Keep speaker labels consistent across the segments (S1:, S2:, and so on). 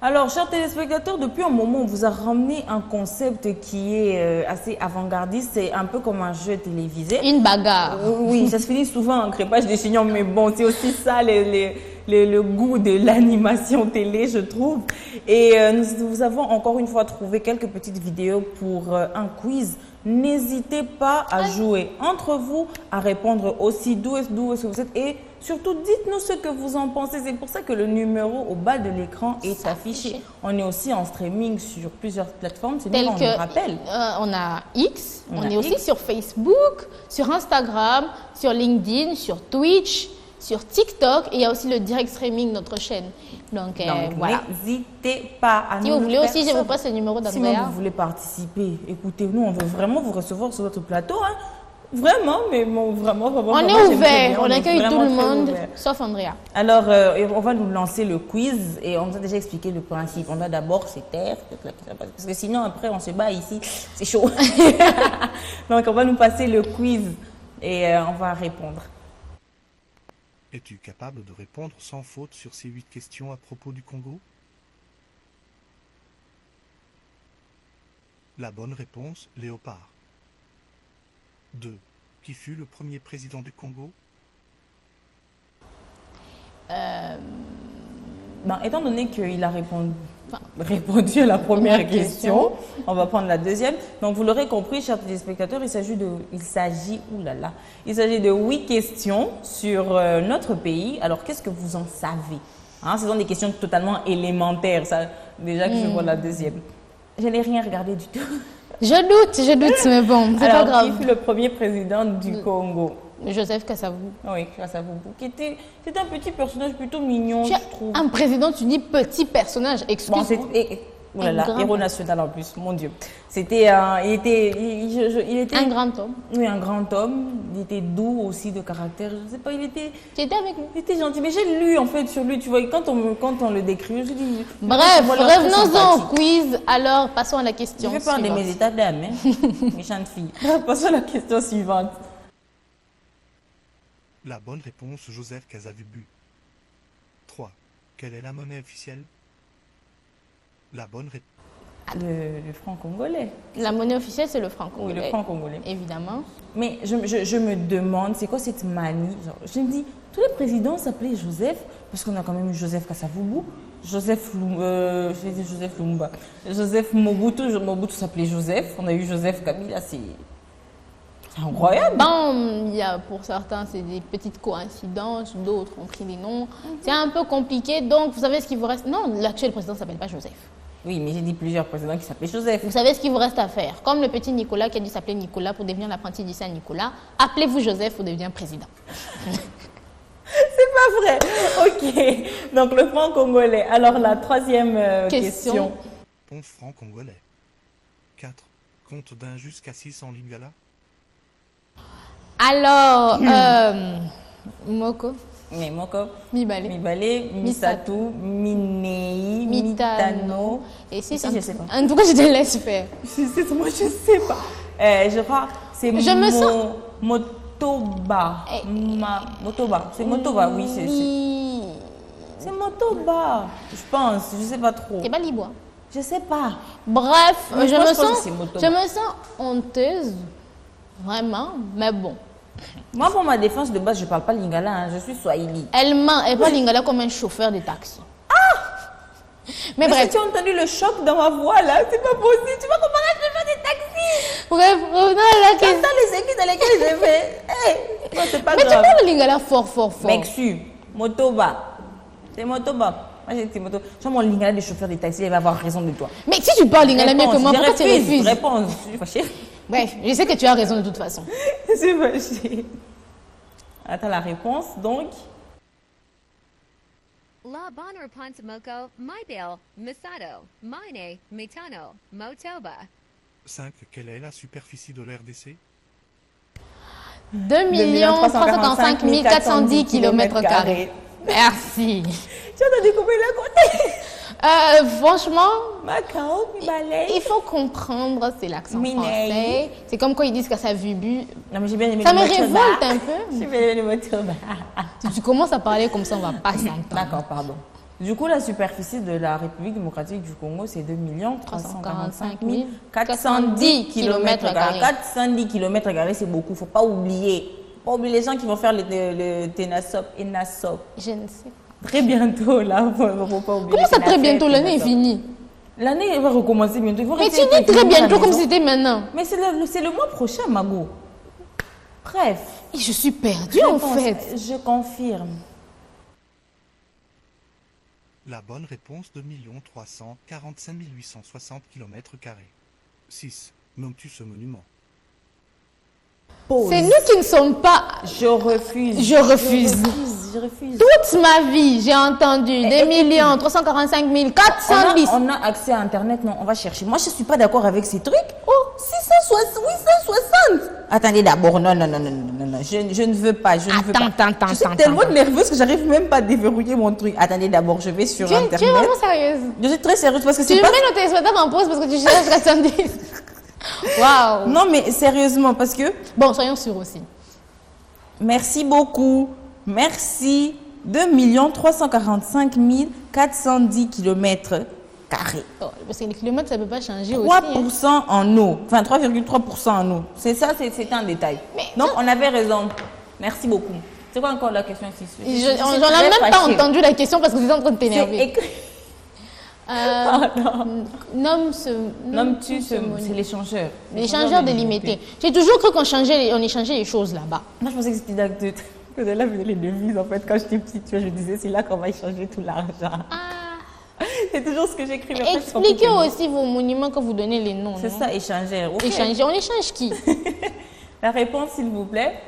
S1: Alors, chers téléspectateurs, depuis un moment, on vous a ramené un concept qui est assez avant-gardiste. C'est un peu comme un jeu télévisé.
S2: Une bagarre.
S1: Oui, ça se finit souvent en crépage des chignons, mais bon, c'est aussi ça le goût de l'animation télé, je trouve. Et nous avons encore une fois trouvé quelques petites vidéos pour un quiz. N'hésitez pas à jouer entre vous, à répondre aussi d'où est-ce que vous êtes et surtout dites-nous ce que vous en pensez. C'est pour ça que le numéro au bas de l'écran est affiché. On est aussi en streaming sur plusieurs plateformes, c'est nous on le rappelle.
S2: On a X, on est aussi sur Facebook, sur Instagram, sur LinkedIn, sur Twitch, sur TikTok et il y a aussi le direct streaming notre chaîne. Donc voilà.
S1: N'hésitez pas à nous.
S2: Si vous voulez aussi, je vous passe le numéro d'Andrea.
S1: Si vous voulez participer, écoutez, nous on veut vraiment vous recevoir sur notre plateau. Hein. Vraiment, mais bon, vraiment.
S2: On est ouvert, on accueille tout le monde, sauf Andrea.
S1: Alors, on va nous lancer le quiz et on nous a déjà expliqué le principe. On va d'abord se taire, parce que sinon après on se bat ici, c'est chaud. Donc on va nous passer le quiz et on va répondre.
S3: Es-tu capable de répondre sans faute sur ces 8 questions à propos du Congo? La bonne réponse, Léopard. 2. Qui fut le premier président du Congo?
S1: Étant donné qu'il a répondu à la première question, on va prendre la deuxième. Donc, vous l'aurez compris, chers téléspectateurs, il s'agit de 8 questions sur notre pays. Alors, qu'est-ce que vous en savez? Hein, ce sont des questions totalement élémentaires, ça, déjà que je vois la deuxième. Je n'ai rien regardé du tout.
S2: Je doute, mais bon, c'est pas grave.
S1: Qui fut le premier président du Congo?
S2: Joseph Kasavubu.
S1: Oui, Kasavubu. C'est un petit personnage plutôt mignon, je trouve.
S2: Un président, tu dis petit personnage, excuse-moi.
S1: Oh là là, héros national en plus, mon Dieu. C'était, il était
S2: un grand homme.
S1: Oui, un grand homme. Il était doux aussi de caractère. Je sais pas, il était.
S2: Tu étais avec lui.
S1: Il était gentil, mais j'ai lu en fait sur lui. Tu vois, quand on le décrit, je dis.
S2: Bref, revenons-en au quiz. Alors, passons à la question.
S1: Je vais parler de mes états d'âme, hein. Méchante fille. Passons à la question suivante.
S3: La bonne réponse, Joseph Kasavubu. 3. Quelle est la monnaie officielle? La bonne réponse.
S1: Le franc congolais.
S2: La monnaie officielle, c'est le franc congolais.
S1: Oui, le franc congolais.
S2: Évidemment.
S1: Mais je me demande, c'est quoi cette manie? Genre, je me dis, tous les présidents s'appelaient Joseph, parce qu'on a quand même eu Joseph Kasavubu, Joseph Lumumba, Joseph Mobutu. Mobutu s'appelait Joseph. On a eu Joseph Kabila, c'est incroyable.
S2: Bon, il y a pour certains, c'est des petites coïncidences, d'autres ont pris des noms. C'est un peu compliqué, donc vous savez ce qu'il vous reste. Non, l'actuel président ne s'appelle pas Joseph.
S1: Oui, mais j'ai dit plusieurs présidents qui s'appelaient Joseph.
S2: Vous savez ce qu'il vous reste à faire. Comme le petit Nicolas qui a dû s'appeler Nicolas pour devenir l'apprenti du Saint-Nicolas, appelez-vous Joseph pour devenir président.
S1: C'est pas vrai. Ok. Donc le franc congolais. Alors la troisième question.
S3: Bon franc congolais. 4. Compte d'un jusqu'à 6 en lingala.
S2: Alors, Moko.
S1: Mais Moko,
S2: Mibale,
S1: Misatou, Minei, Mitano.
S2: Et si
S1: je sais pas.
S2: En tout cas, je te laisse faire.
S1: Moi, je sais pas. Je crois c'est Motoba. Motoba. C'est Motoba, oui. C'est Motoba. Je pense, je sais pas trop.
S2: C'est pas Libois.
S1: Je sais pas.
S2: Bref,
S1: je
S2: me sens honteuse. Vraiment, mais bon.
S1: Moi, pour ma défense de base, je parle pas lingala, hein, je suis swahili.
S2: Elle ment, elle parle lingala comme un chauffeur de taxi. Mais bref.
S1: Si tu as entendu le choc dans ma voix là, c'est pas possible. Tu vas comparer un chauffeur de taxi.
S2: Bref, revenons à la question.
S1: Dans les équipes dans lesquelles je vais. Non, c'est pas
S2: mais
S1: grave.
S2: tu parles lingala fort.
S1: Mexu, Motoba. C'est Motoba. Moi, j'ai dit Motoba. Genre, mon lingala des chauffeurs de taxi, il va avoir raison de toi.
S2: Mais si tu parles lingala mieux que moi, pourquoi tu refuses?
S1: Réponse, je suis fâchée.
S2: Bref, je sais que tu as raison de toute façon.
S1: C'est fâché. Attends la réponse, donc.
S4: La bonne réponse, Moko, Maibel, Misato, Mine, Mitano, Motoba.
S3: 5. Quelle est la superficie de l'RDC?
S2: 2 345 410 km². Merci.
S1: Tu as découpé la côté.
S2: Franchement,
S1: Macao,
S2: il faut comprendre, c'est l'accent français. C'est comme quand ils disent que ça vubu.
S1: Non, mais j'ai bien aimé.
S2: Ça me révolte un peu.
S1: J'ai bien aimé le Motoba.
S2: Si tu commences à parler comme ça, on va pas s'entendre.
S1: D'accord, pardon. Du coup, la superficie de la République démocratique du Congo, c'est 2 345 410 km². 410 km², c'est beaucoup. Il ne faut pas oublier. Pas oublier les gens qui vont faire le TENASOP, ENASOP.
S2: Je ne sais pas.
S1: Très bientôt, là. Faut pas oublier.
S2: Comment ça, très bientôt? L'année est finie.
S1: L'année va recommencer bientôt.
S2: Mais tu dis très bientôt comme si c'était maintenant.
S1: Mais c'est le mois prochain, Mago. Bref.
S2: Et je suis perdue en fait.
S1: Je confirme.
S3: La bonne réponse, 2 345 860 km². 6. Nommes-tu ce monument?
S2: C'est nous qui ne sommes pas...
S1: Je refuse.
S2: Je refuse.
S1: Je refuse.
S2: Toute ma vie, j'ai entendu 2 345 410.
S1: On a accès à Internet, non, on va chercher. Moi, je ne suis pas d'accord avec ces trucs. Oh, 660, 860. Attendez d'abord, non, je ne veux pas. Je suis tellement nerveuse que j'arrive même pas à déverrouiller mon truc. Attendez d'abord, je vais sur Internet.
S2: Tu es vraiment sérieuse?
S1: Je suis très sérieuse parce que c'est
S2: Tu
S1: pas...
S2: mets nos téléspectateurs en pause parce que tu cherches 410. Waouh.
S1: Non, mais sérieusement, parce que...
S2: Bon, soyons sûrs aussi.
S1: Merci beaucoup. Merci. 2 345 410 km².
S2: Oh, parce que les kilomètres, ça ne peut pas changer
S1: 3%
S2: aussi. Hein.
S1: en eau. Enfin, 3,3% en eau. C'est ça, c'est un détail.
S2: Mais
S1: donc, on avait raison. Merci beaucoup. C'est quoi encore la question ici?
S2: J'en ai même pas entendu la question parce que vous êtes en train de t'énerver.
S1: Nomme-tu c'est l'échangeur.
S2: L'échangeur délimité. J'ai toujours cru qu'on échangeait les choses là-bas.
S1: Moi, je pensais que c'était d'acte. Que de là venaient les devises. En fait, quand j'étais petite, je disais, c'est là qu'on va échanger tout l'argent. C'est toujours ce que j'écrivais.
S2: Expliquez aussi vos monuments quand vous donnez les noms.
S1: C'est ça, échangeur. Okay.
S2: Échanger. On échange qui?
S1: La réponse, s'il vous plaît.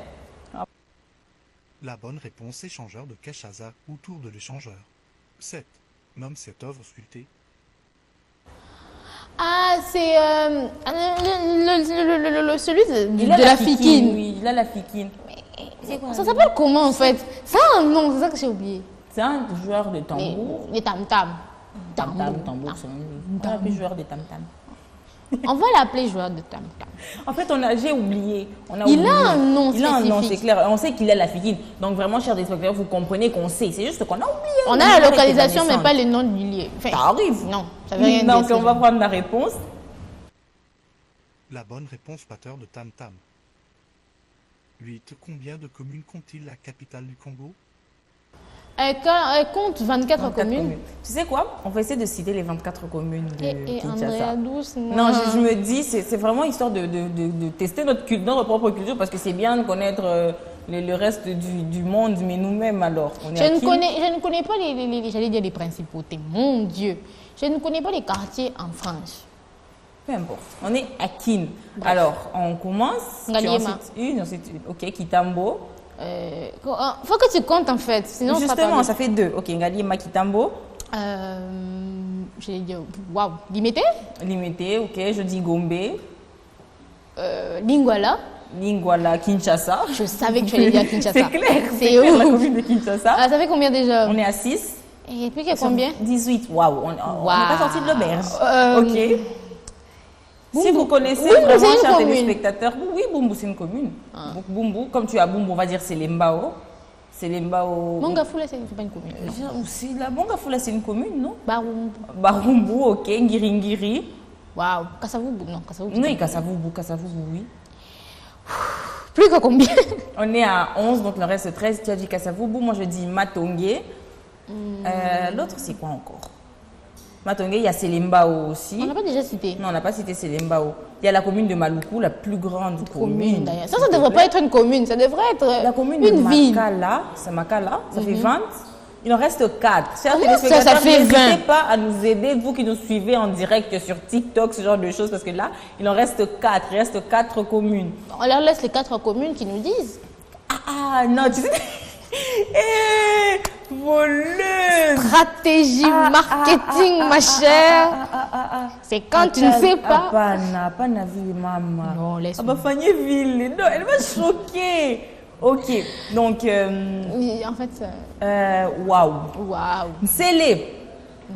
S3: La bonne réponse, échangeur de Kinshasa ou tour de l'échangeur. 7. Nomme cette œuvre sculptée.
S2: Ah, c'est celui de la Fikine.
S1: Oui, il a la Fikine.
S2: Ça s'appelle comment en fait? Ça, non, c'est ça que j'ai oublié.
S1: C'est un joueur de tambour.
S2: Les tam-tam.
S1: Tambour, c'est un joueur de tam-tam.
S2: On va l'appeler joueur de tam-tam.
S1: En fait, j'ai oublié.
S2: Il a un nom spécifique.
S1: Il a un nom, c'est clair. On sait qu'il a la Fikine. Donc vraiment, chers spectateurs, vous comprenez qu'on sait. C'est juste qu'on a oublié.
S2: On a la localisation, mais pas le nom du lieu.
S1: Enfin, ça arrive.
S2: Non, ça veut rien dire.
S1: Donc on va prendre la réponse.
S3: La bonne réponse, batteur de tam-tam. 8. Combien de communes compte-t-il la capitale du Congo?
S2: Elle compte 24 communes.
S1: Tu sais quoi? On va essayer de citer les 24 communes de Kinshasa.
S2: Non,
S1: je me dis, c'est vraiment histoire de tester notre propre culture parce que c'est bien de connaître le reste du monde, mais nous-mêmes alors.
S2: Je ne connais pas j'allais dire les principautés, mon Dieu. Je ne connais pas les quartiers en France.
S1: Peu importe. On est à Kin. Bref. Alors, on commence.
S2: Ngaliema.
S1: Ensuite une. Ok, Kitambo.
S2: Faut que tu comptes en fait. Sinon,
S1: justement, ça fait 2. Ok, Ngaliema, Kitambo.
S2: J'allais dire, waouh, Limité.
S1: Limité, ok. Je dis Gombe.
S2: Lingwala.
S1: Lingwala, Kinshasa.
S2: Je savais que tu allais dire Kinshasa.
S1: C'est clair. C'est où la commune de Kinshasa.
S2: Ça fait combien déjà?
S1: On est à 6.
S2: Et puis, il y a combien?
S1: 18. Waouh. On n'est pas sorti de l'auberge. Ok. Si vous connaissez vraiment, chers téléspectateurs, oui, Bumbu, c'est une commune. Bumbu, comme tu as Bumbu, on va dire c'est l'Embao. C'est l'Embao.
S2: Mangafula, c'est pas une commune.
S1: La Mangafula, c'est une commune, non?
S2: Barumbu,
S1: ok. Ngiri.
S2: Waouh. Kasavubu, non.
S1: Non, Kasavubu, oui.
S2: Plus que combien?
S1: On est à 11, donc le reste 13. Tu as dit Kasavubu, moi je dis Matongé. L'autre, c'est quoi encore? Matongé, il y a Selembao aussi.
S2: On n'a pas déjà cité.
S1: Non, on n'a pas cité Selembao. Il y a la commune de Maluku, la plus grande commune.
S2: Ça ne devrait pas être une commune, ça devrait être
S1: la commune
S2: une
S1: de
S2: ville.
S1: C'est Makala, ça fait 20. Il en reste 4.
S2: Ça fait 20.
S1: N'hésitez pas à nous aider, vous qui nous suivez en direct sur TikTok, ce genre de choses, parce que là, il en reste 4. Il reste 4 communes.
S2: On leur laisse les 4 communes qui nous disent.
S1: Non, tu sais... voleuse!
S2: Stratégie marketing, ma chère. C'est quand tu ne sais pas.
S1: Pas na vie, maman.
S2: Non, laisse-moi.
S1: Ah bah, Fanny Ville. Non, elle m'a choquée. Ok, donc.
S2: Oui, en fait.
S1: Waouh.
S2: Nsélé.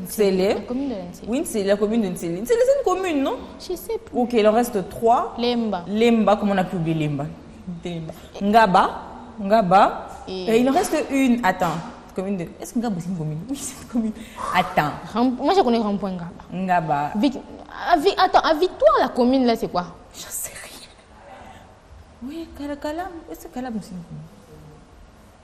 S1: Nsélé.
S2: La commune de Nsélé.
S1: Oui, c'est la commune de Nsélé. Nsélé, c'est une commune, non?
S2: Je sais plus.
S1: Ok, il en reste 3. Lemba, comment on a pu oublier Lemba? Ngaba. Et il en reste une. Attends. Commune de... Est-ce que Ngaba c'est une commune? Oui, c'est une commune. Attends.
S2: Moi, je connais Rond-Point Ngaba.
S1: Ngaba.
S2: Attends, à Victoire, la commune, là, c'est quoi?
S1: Je sais rien. Oui, Calam. Est-ce que Calam c'est une commune?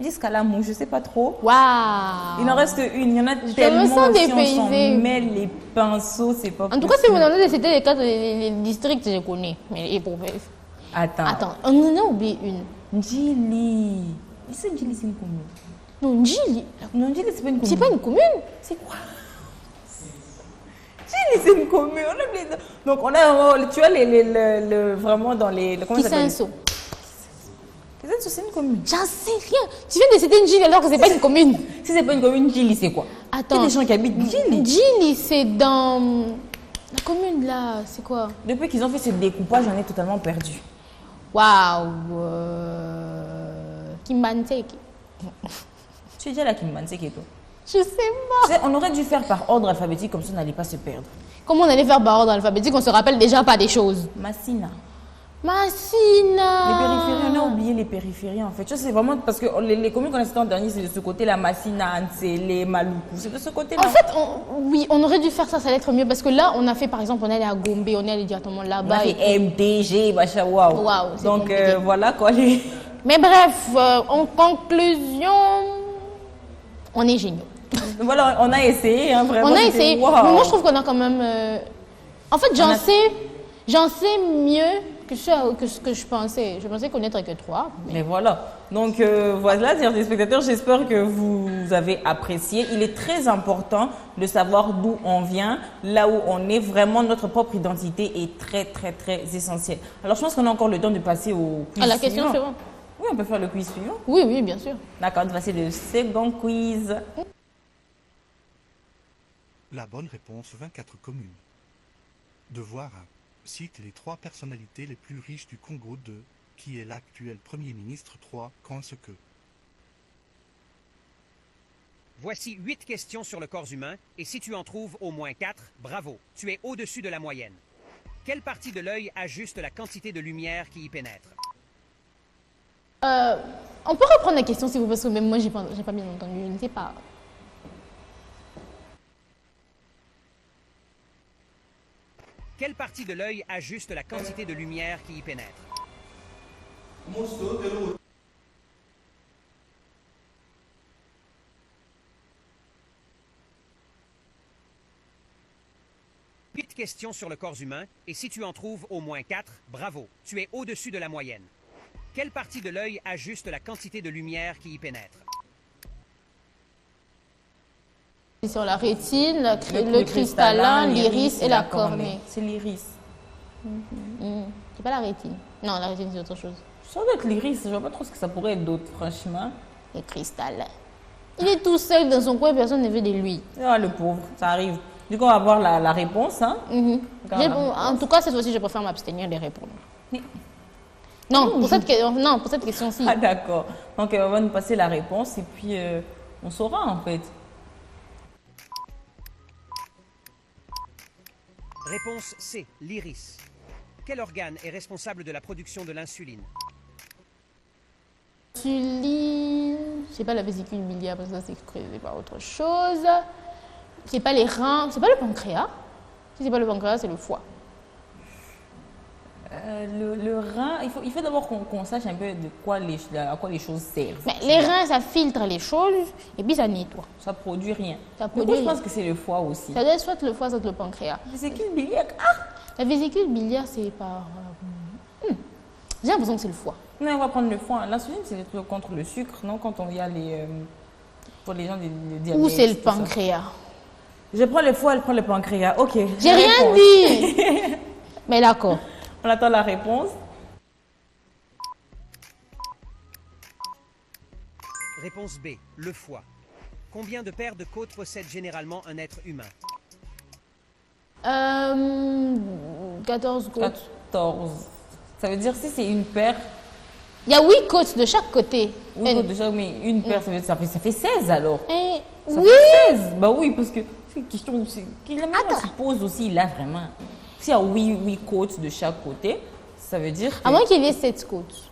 S1: Ils disent Calamou, je sais pas trop.
S2: Waouh!
S1: Il en reste une. Il y en a tellement
S2: me sens
S1: aussi,
S2: dépaysée.
S1: on s'en mêle les pinceaux, c'est pas
S2: En tout cas, si
S1: possible.
S2: vous en avez, c'était les quatre les districts, je connais. Mais les provinces.
S1: Attends.
S2: On en a oublié une.
S1: Njili. Est-ce que Njili c'est une commune?
S2: Non, Njili.
S1: Non, Njili c'est pas une commune.
S2: C'est pas une commune.
S1: C'est quoi? Njili c'est une commune. On a oublié. Donc on a, tu vois, vraiment dans les... comment ça s'appelle?
S2: Kisenso.
S1: Kisenso c'est une commune.
S2: J'en sais rien. Tu viens de citer Njili alors que c'est pas une commune.
S1: Si c'est pas une commune, Njili c'est quoi?
S2: Attends.
S1: Il y a des gens qui habitent Njili.
S2: Njili, c'est dans la commune là. C'est quoi?
S1: Depuis qu'ils ont fait ce découpage, j'en ai totalement perdu.
S2: Waouh. Kimbanseki.
S1: Tu es déjà là, Kimbanseki et toi?
S2: Je sais pas.
S1: Tu sais, on aurait dû faire par ordre alphabétique, comme ça on n'allait pas se perdre.
S2: Comment on allait faire par ordre alphabétique? On se rappelle déjà pas des choses.
S1: Massina.
S2: Massina.
S1: Les périphéries, on a oublié les périphéries en fait. Tu sais, c'est vraiment parce que les communes qu'on a citées en dernier, c'est de ce côté-là, Massina, Ansele, Maluku, c'est de ce côté-là.
S2: En fait, oui, on aurait dû faire ça, ça allait être mieux parce que là, on a fait par exemple, on est allé à Gombe, on est allé directement
S1: on a
S2: là-bas.
S1: fait MDG, machin, waouh.
S2: Waouh, c'est
S1: donc
S2: compliqué.
S1: voilà quoi.
S2: Mais bref, en conclusion, on est géniaux.
S1: Voilà, on a essayé, hein, vraiment.
S2: On a
S1: c'était
S2: essayé.
S1: waouh.
S2: Mais moi, je trouve qu'on a quand même. En fait, j'en sais mieux que ce que je pensais. Je pensais connaître que 3.
S1: Mais voilà. Donc voilà, chers téléspectateurs, j'espère que vous avez apprécié. Il est très important de savoir d'où on vient, là où on est. Vraiment, notre propre identité est très, très, très essentielle. Alors, je pense qu'on a encore le temps de passer au quiz
S2: À la question
S1: suivant.
S2: suivante.
S1: Oui, on peut faire le quiz suivant.
S2: Oui, oui, bien sûr.
S1: D'accord, on va passer le second quiz.
S3: La bonne réponse, 24 communes. Devoir 1. Cite les 3 personnalités les plus riches du Congo. 2. Qui est l'actuel Premier ministre? 3. Quand ce que?
S5: Voici 8 questions sur le corps humain, et si tu en trouves au moins 4, bravo, tu es au-dessus de la moyenne. Quelle partie de l'œil ajuste la quantité de lumière qui y pénètre?
S2: On peut reprendre la question s'il vous plaît, parce que même moi, j'ai pas bien entendu. Je ne sais pas.
S5: Quelle partie de l'œil ajuste la quantité de lumière qui y pénètre? Huit questions sur le corps humain, et si tu en trouves au moins 4, bravo, tu es au-dessus de la moyenne. Quelle partie de l'œil ajuste la quantité de lumière qui y pénètre?
S2: Sur la rétine, le cristallin, l'iris et la cornée.
S1: C'est l'iris.
S2: C'est pas la rétine. Non, la rétine, c'est autre chose.
S1: Ça doit être l'iris. Je vois pas trop ce que ça pourrait être d'autre, franchement.
S2: Le cristallin. Il est tout seul dans son coin, personne ne veut de lui.
S1: Ah, le pauvre, ça arrive. Du coup, on va voir la réponse. Hein.
S2: En tout cas, cette fois-ci, je préfère m'abstenir de répondre.
S1: Mais-
S2: Non, pour cette question-ci.
S1: Ah, d'accord. Donc, on va nous passer la réponse et puis on saura en fait.
S5: Réponse C, l'iris. Quel organe est responsable de la production de l'insuline?
S2: Insuline, c'est pas la vésicule biliaire parce que ça c'est pas autre chose. C'est pas les reins, c'est pas le pancréas. Si c'est pas le pancréas, c'est le foie.
S1: Le rein, il faut d'abord qu'on sache un peu à quoi les choses servent.
S2: Mais les reins, ça filtre les choses et puis ça nettoie.
S1: Ça produit rien.
S2: Ça
S1: Du coup,
S2: produit
S1: je pense
S2: rien.
S1: que c'est le foie aussi.
S2: Ça doit être soit le foie, soit le pancréas.
S1: Vésicule biliaire. Ah!
S2: La vésicule biliaire, c'est par. J'ai l'impression que c'est le foie.
S1: Non, on va prendre le foie. L'insuline, c'est le truc contre le sucre, non? Quand on y a pour les gens des diabète.
S2: Ou c'est le
S1: tout ça.
S2: pancréas.
S1: Je prends le foie, elle prend le pancréas. Ok.
S2: J'ai rien dit. Mais d'accord.
S1: On attend la réponse.
S5: Réponse B, le foie. Combien de paires de côtes possède généralement un être humain?
S2: 14 côtes.
S1: 14. Ça veut dire si c'est une paire,
S2: Il y a 8 côtes de chaque côté.
S1: oui, déjà, mais une paire, ça fait 16 alors. Ça
S2: Oui.
S1: fait 16. Bah oui, parce que c'est une question que la manière se pose aussi là vraiment. S'il y a 8 côtes de chaque côté, ça veut dire que...
S2: À moins qu'il y ait 7 côtes.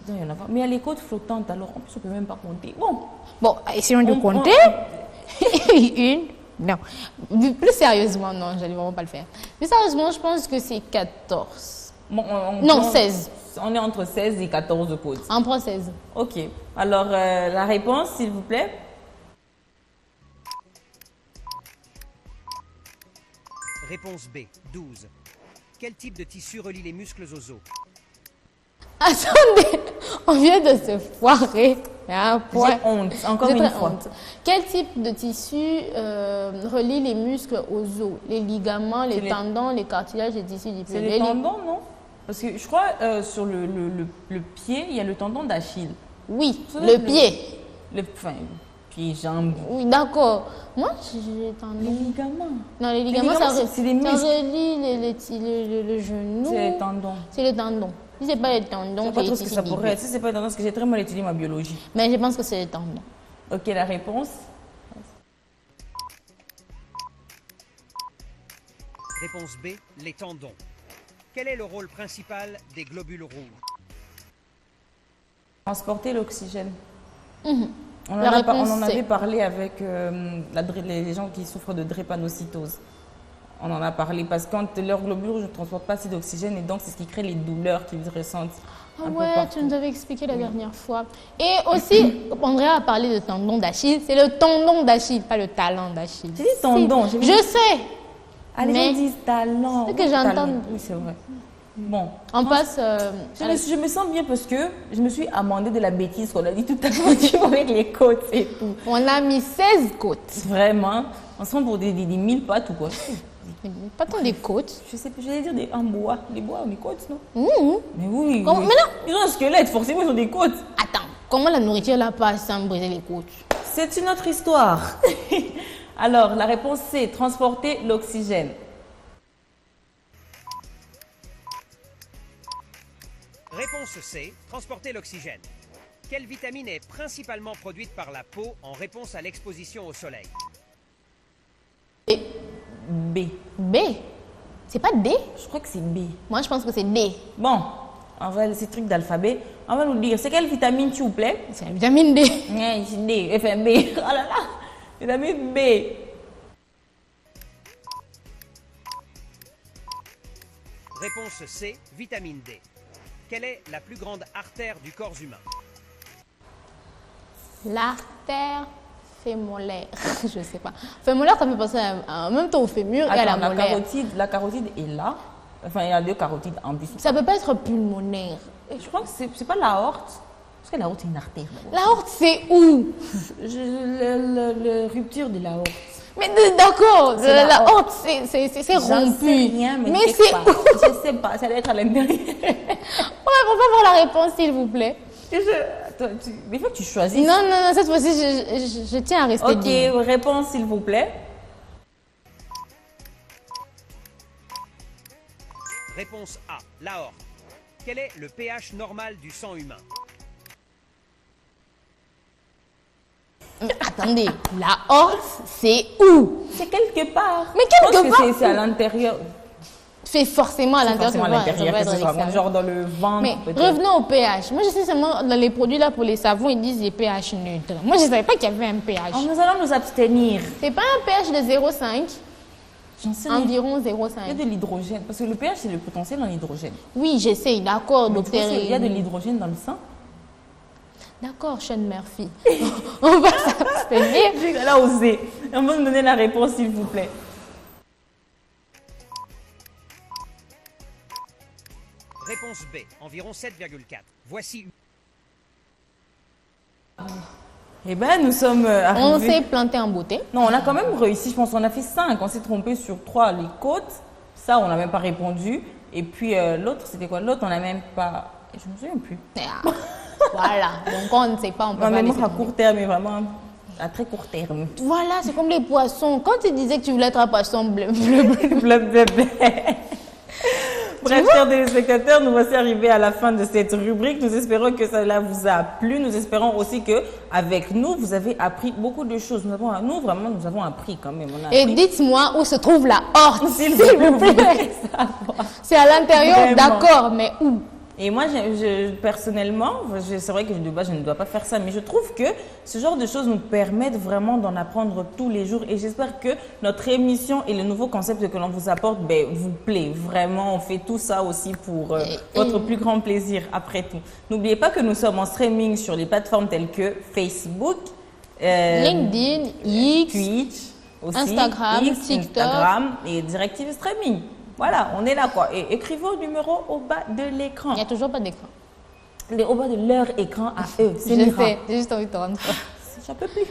S1: Non, il y en a pas. Mais il y a les côtes flottantes, alors en plus, on peut même pas compter. Bon.
S2: Bon, essayons de compter. Une. Non. Plus sérieusement, non, je n'allais vraiment pas le faire. Plus sérieusement, je pense que c'est 14.
S1: Bon,
S2: Non, 16.
S1: On est entre 16 et 14 côtes.
S2: On prend 16.
S1: Ok. Alors, la réponse, s'il vous plaît.
S5: Réponse B, 12. Quel type de tissu relie les muscles aux os?
S2: Attendez, on vient de se foirer. Hein,
S1: J'ai honte, encore
S2: J'ai
S1: une
S2: très
S1: fois.
S2: honte. Quel type de tissu relie les muscles aux os? Les ligaments, les
S1: les-
S2: tendons, les cartilages, les tissus du
S1: C'est les tendons, non? Parce que je crois sur le pied, il y a le tendon d'Achille.
S2: Oui,
S1: Ça,
S2: le pied.
S1: Enfin, pied, jambe.
S2: Oui, d'accord. Moi, j'ai
S1: Les
S2: tendons.
S1: ligaments.
S2: Non, les ligaments,
S1: ligaments,
S2: ça,
S1: c'est les
S2: ça
S1: muscles.
S2: relie le genou.
S1: C'est les tendons.
S2: C'est les tendons. Si c'est pas les
S1: Je
S2: tendons,
S1: sais pas
S2: c'est
S1: trop
S2: les
S1: ce que
S2: tissus
S1: ça
S2: du
S1: pourrait être.
S2: pied.
S1: Si c'est pas les tendons, parce que j'ai très mal étudié ma biologie.
S2: Mais je pense que c'est les tendons.
S1: Ok, la réponse.
S5: Réponse B, les tendons. Quel est le rôle principal des globules rouges?
S1: Transporter l'oxygène.
S2: Mhm.
S1: On,
S2: La
S1: on
S2: réponse,
S1: en
S2: c'est-
S1: avait parlé avec les gens qui souffrent de drépanocytose. On en a parlé parce que quand leurs globules rouges ne transportent pas assez d'oxygène et donc c'est ce qui crée les douleurs qu'ils ressentent.
S2: Ah
S1: un peu
S2: ouais,
S1: partout.
S2: tu nous avais expliqué la dernière fois. Et aussi, Andrea a parlé de tendon d'Achille. C'est le tendon d'Achille, pas le talon d'Achille.
S1: J'ai dit tendon.
S2: Je sais.
S1: Ah, les
S2: mais-
S1: gens disent talent.
S2: C'est que j'entends.
S1: Talent. Oui, c'est vrai. Bon.
S2: On passe.
S1: Je me sens bien parce que je me suis amendée de la bêtise qu'on a dit tout à l'heure tu vois, avec les côtes et tout.
S2: On a mis 16 côtes.
S1: Vraiment. On se prend pour des 1000 pattes ou quoi?
S2: Pas tant des côtes.
S1: Je sais pas, j'allais dire en bois. Les bois ont des côtes, non?
S2: Mmh.
S1: Mais oui.
S2: Comment-
S1: oui.
S2: mais non.
S1: Ils ont un squelette, forcément ils ont des côtes.
S2: Attends, comment la nourriture là passe sans briser les côtes?
S1: C'est une autre histoire. Alors, la réponse c'est transporter l'oxygène.
S5: Réponse C, transporter l'oxygène. Quelle vitamine est principalement produite par la peau en réponse à l'exposition au soleil?
S1: B.
S2: B. C'est pas D?
S1: Je crois que c'est B.
S2: Moi, je pense que c'est D.
S1: Bon, on va ces trucs d'alphabet. On va nous dire, c'est quelle vitamine s'il vous plaît?
S2: C'est la vitamine D.
S1: Ouais, c'est D, enfin B. Oh là là, vitamine B.
S5: Réponse C, vitamine D. Quelle est la plus grande artère du corps humain?
S2: L'artère fémolaire. Je sais pas. Fémolaire, ça me fait penser en même temps au fémur et à la
S1: Attends,
S2: molaire.
S1: la carotide est là. Enfin, il y a deux carotides en plus.
S2: Ça peut pas être pulmonaire.
S1: Et je crois que c'est pas l'aorte. Parce que l'aorte, c'est une artère.
S2: L'aorte, c'est où?
S1: Le rupture de l'aorte.
S2: Mais d'accord,
S1: C'est la
S2: l'aorte, c'est
S1: J'en
S2: rompu.
S1: sais rien, mais
S2: Mais
S1: je sais
S2: c'est
S1: pas.
S2: où?
S1: Je sais pas, ça doit être à l'intérieur.
S2: Ouais, on va voir la réponse, s'il vous plaît.
S1: Attends, il faut que tu choisisses.
S2: Non, non, non, cette fois-ci, je tiens à rester digne.
S1: Ok, réponse s'il vous plaît.
S5: Réponse A, l'aorte. Quel est le pH normal du sang humain?
S2: Attendez, l'aorte, c'est où?
S1: C'est quelque part.
S2: Mais
S1: Je
S2: quelque
S1: pense
S2: part.
S1: que c'est à l'intérieur.
S2: C'est forcément à l'intérieur.
S1: Forcément à
S2: ça
S1: l'intérieur,
S2: va
S1: que
S2: être
S1: ce soit
S2: l'extérieur.
S1: genre dans le ventre.
S2: Mais
S1: peut-être.
S2: revenons au pH. Moi, je sais seulement dans les produits là pour les savons, ils disent les pH neutres. Moi, je ne savais pas qu'il y avait un pH.
S1: Oh, nous allons nous abstenir.
S2: C'est pas un pH de 0,5,
S1: J'en sais rien.
S2: environ
S1: Il y a
S2: 0,5.
S1: de l'hydrogène. Parce que le pH, c'est le potentiel en hydrogène.
S2: Oui, j'essaie, d'accord,
S1: Mais tu
S2: docteur.
S1: vois, il y a de l'hydrogène dans le sang.
S2: D'accord, Sean Murphy. On va s'abstenir.
S1: Elle a osé. On va nous donner la réponse, s'il vous plaît.
S5: Réponse B, environ 7,4. Voici.
S1: Eh ben, nous sommes
S2: On
S1: arrivés.
S2: s'est planté en beauté.
S1: Non, on a quand même réussi. Je pense qu'on a fait 5. On s'est trompé sur 3, les côtes. Ça, on n'a même pas répondu. Et puis l'autre, c'était quoi? L'autre, on n'a même pas. Je me souviens plus.
S2: Ah, voilà, donc on ne sait pas, on peut
S1: Ma
S2: pas
S1: mémoire
S2: laisser
S1: à
S2: tomber.
S1: court terme est vraiment à très court terme.
S2: Voilà, c'est comme les poissons. Quand tu disais que tu voulais être un poisson bleu, bleu, bleu.
S1: Blablabla. Bref, chers téléspectateurs, nous voici arrivés à la fin de cette rubrique. Nous espérons que cela vous a plu. Nous espérons aussi que avec nous, vous avez appris beaucoup de choses. Nous avons appris quand même. On a
S2: Et
S1: appris.
S2: dites-moi où se trouve la horte,
S1: S'il
S2: s'il
S1: vous
S2: vous plaît.
S1: plaît, savoir.
S2: C'est à l'intérieur,
S1: Vraiment.
S2: d'accord, mais où?
S1: Et moi, personnellement, c'est vrai que de base, je ne dois pas faire ça, mais je trouve que ce genre de choses nous permettent vraiment d'en apprendre tous les jours. Et j'espère que notre émission et le nouveau concept que l'on vous apporte vous plaît. Vraiment, on fait tout ça aussi pour votre plus grand plaisir après tout. N'oubliez pas que nous sommes en streaming sur les plateformes telles que Facebook,
S2: LinkedIn, X,
S1: Twitch, aussi,
S2: Instagram, TikTok.
S1: Instagram et Directive Streaming. Voilà, on est là quoi. Et écrivez au numéro au bas de l'écran.
S2: Il n'y a toujours pas d'écran.
S1: Au bas de leur écran à eux.
S2: Je sais, j'ai juste envie de te rendre ça.
S1: Ça peut plus.